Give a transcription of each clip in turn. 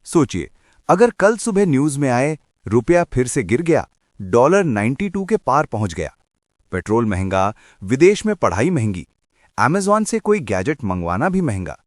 सोचिए, अगर कल सुबह न्यूज में आए रुपया फिर से गिर गया, डॉलर 92 के पार पहुंच गया, पेट्रोल महंगा, विदेश में पढ़ाई महंगी, अमेज़न से कोई गैजेट मंगवाना भी महंगा,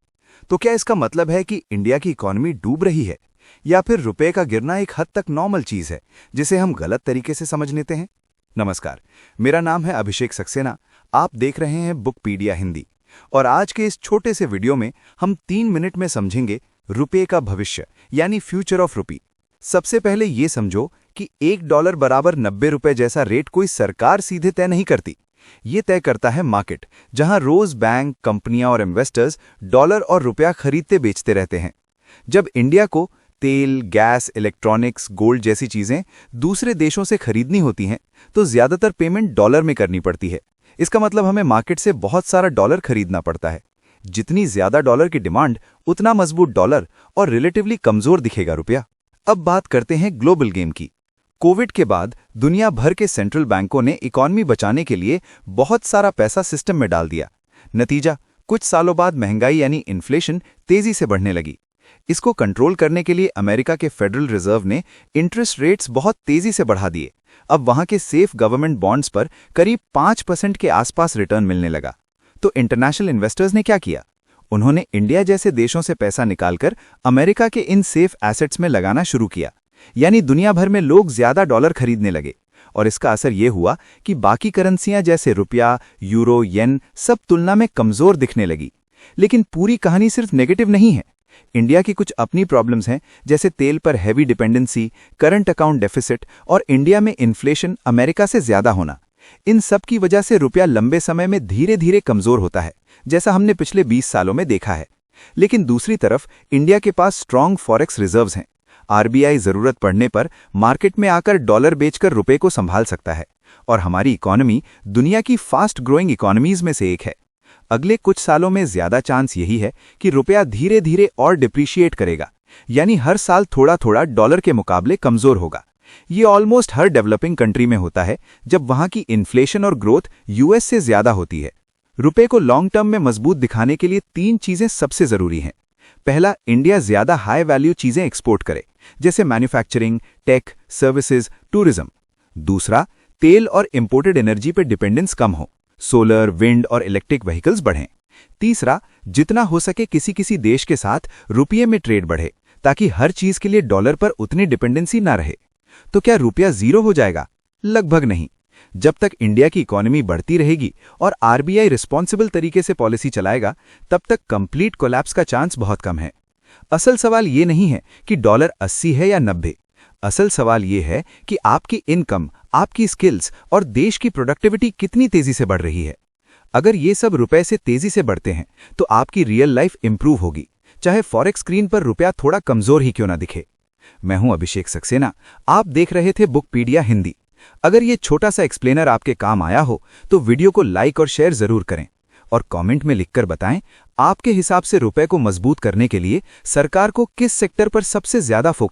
तो क्या इसका मतलब है कि इंडिया की इकोनॉमी डूब रही है या फिर रुपए का गिरना एक हद तक नॉर्मल चीज है जिसे हम गलत तरीके से समझ लेते हैं? नमस्कार, मेरा नाम है अभिषेक सक्सेना। आप देख रहे हैं बुकपीडिया हिंदी और आज के इस छोटे से वीडियो में हम 3 मिनट में समझेंगे रुपये का भविष्य यानी फ्यूचर ऑफ रुपी। सबसे पहले ये समझो कि $1 बराबर 90 रुपए जैसा रेट कोई सरकार सीधे तय नहीं करती। ये तय करता है मार्केट, जहां रोज बैंक, कंपनियां और इन्वेस्टर्स डॉलर और रुपया खरीदते बेचते रहते हैं। जब इंडिया को तेल, गैस, इलेक्ट्रॉनिक्स, गोल्ड जैसी चीजें दूसरे देशों से खरीदनी होती हैं, तो ज्यादातर पेमेंट डॉलर में करनी पड़ती है। इसका मतलब हमें मार्केट से बहुत सारा डॉलर खरीदना पड़ता है। जितनी ज्यादा डॉलर की डिमांड, उतना मजबूत डॉलर और रिलेटिवली कमजोर दिखेगा रुपया। अब बात करते हैं ग्लोबल गेम की। कोविड के बाद दुनिया भर के सेंट्रल बैंकों ने इकोनॉमी बचाने के लिए बहुत सारा पैसा सिस्टम में डाल दिया। नतीजा, कुछ सालों बाद महंगाई यानी इन्फ्लेशन तेजी से बढ़ने लगी। इसको कंट्रोल करने के लिए अमेरिका के फेडरल रिजर्व ने इंटरेस्ट रेट्स बहुत तेजी से बढ़ा दिए। अब वहां के सेफ गवर्नमेंट बॉन्ड्स पर करीब 5% के आसपास रिटर्न मिलने लगा। तो इंटरनेशनल इन्वेस्टर्स ने क्या किया? उन्होंने इंडिया जैसे देशों से पैसा निकालकर अमेरिका के इन सेफ एसेट्स में लगाना शुरू किया, यानी दुनिया भर में लोग ज्यादा डॉलर खरीदने लगे। और इसका असर यह हुआ कि बाकी करेंसियां जैसे रुपया, यूरो, येन सब तुलना में कमजोर दिखने लगी। लेकिन पूरी कहानी सिर्फ नेगेटिव नहीं है। इंडिया की कुछ अपनी प्रॉब्लम्स हैं, जैसे तेल पर heavy dependency, current account deficit और इंडिया में इन्फ्लेशन अमेरिका से ज्यादा होना। इन सब की वजह से रुपया लंबे समय में धीरे धीरे कमजोर होता है, जैसा हमने पिछले 20 सालों में देखा है। लेकिन दूसरी तरफ इंडिया के पास स्ट्रांग फॉरेक्स रिजर्व्स हैं। आरबीआई जरूरत पड़ने पर मार्केट में आकर डॉलर बेचकर रुपए को संभाल सकता है। और हमारी इकोनॉमी दुनिया की फास्ट ग्रोइंग इकोनॉमीज में से एक है। अगले कुछ सालों में ज्यादा चांस यही है कि रुपया धीरे धीरे और डिप्रिशिएट करेगा, यानी हर साल थोड़ा थोड़ा डॉलर के मुकाबले कमजोर होगा। ये ऑलमोस्ट हर डेवलपिंग कंट्री में होता है, जब वहां की इन्फ्लेशन और ग्रोथ यूएस से ज्यादा होती है। रुपए को लॉन्ग टर्म में मजबूत दिखाने के लिए 3 चीजें सबसे जरूरी हैं। पहला, इंडिया ज्यादा हाई वैल्यू चीजें एक्सपोर्ट करे, जैसे मैन्युफैक्चरिंग, टेक, सर्विसेज, टूरिज्म। दूसरा, तेल और इंपोर्टेड एनर्जी पर डिपेंडेंस कम हो, सोलर, विंड और इलेक्ट्रिक व्हीकल्स बढ़ें। तीसरा, जितना हो सके किसी देश के साथ रुपये में ट्रेड बढ़े, ताकि हर चीज के लिए डॉलर पर उतनी डिपेंडेंसी ना रहे। तो क्या रुपया जीरो हो जाएगा? लगभग नहीं। जब तक इंडिया की इकोनॉमी बढ़ती रहेगी और आरबीआई रिस्पॉन्सिबल तरीके से पॉलिसी चलाएगा, तब तक कंप्लीट कोलैप्स का चांस बहुत कम है। असल सवाल ये नहीं है कि डॉलर 80 है या 90। असल सवाल ये है कि आपकी इनकम, आपकी स्किल्स और देश की प्रोडक्टिविटी कितनी तेजी से बढ़ रही है। अगर ये सब रुपए से तेजी से बढ़ते हैं, तो आपकी रियल लाइफ इंप्रूव होगी, चाहे फॉरेक्स स्क्रीन पर रुपया थोड़ा कमजोर ही क्यों ना दिखे। मैं हूं अभिषेक सक्सेना, आप देख रहे थे बुकपीडिया हिंदी। अगर ये छोटा सा एक्सप्लेनर आपके काम आया हो, तो वीडियो को लाइक और शेयर जरूर करें और कमेंट में लिखकर बताएं, आपके हिसाब से रुपए को मजबूत करने के लिए सरकार को किस सेक्टर पर सबसे ज्यादा फोकस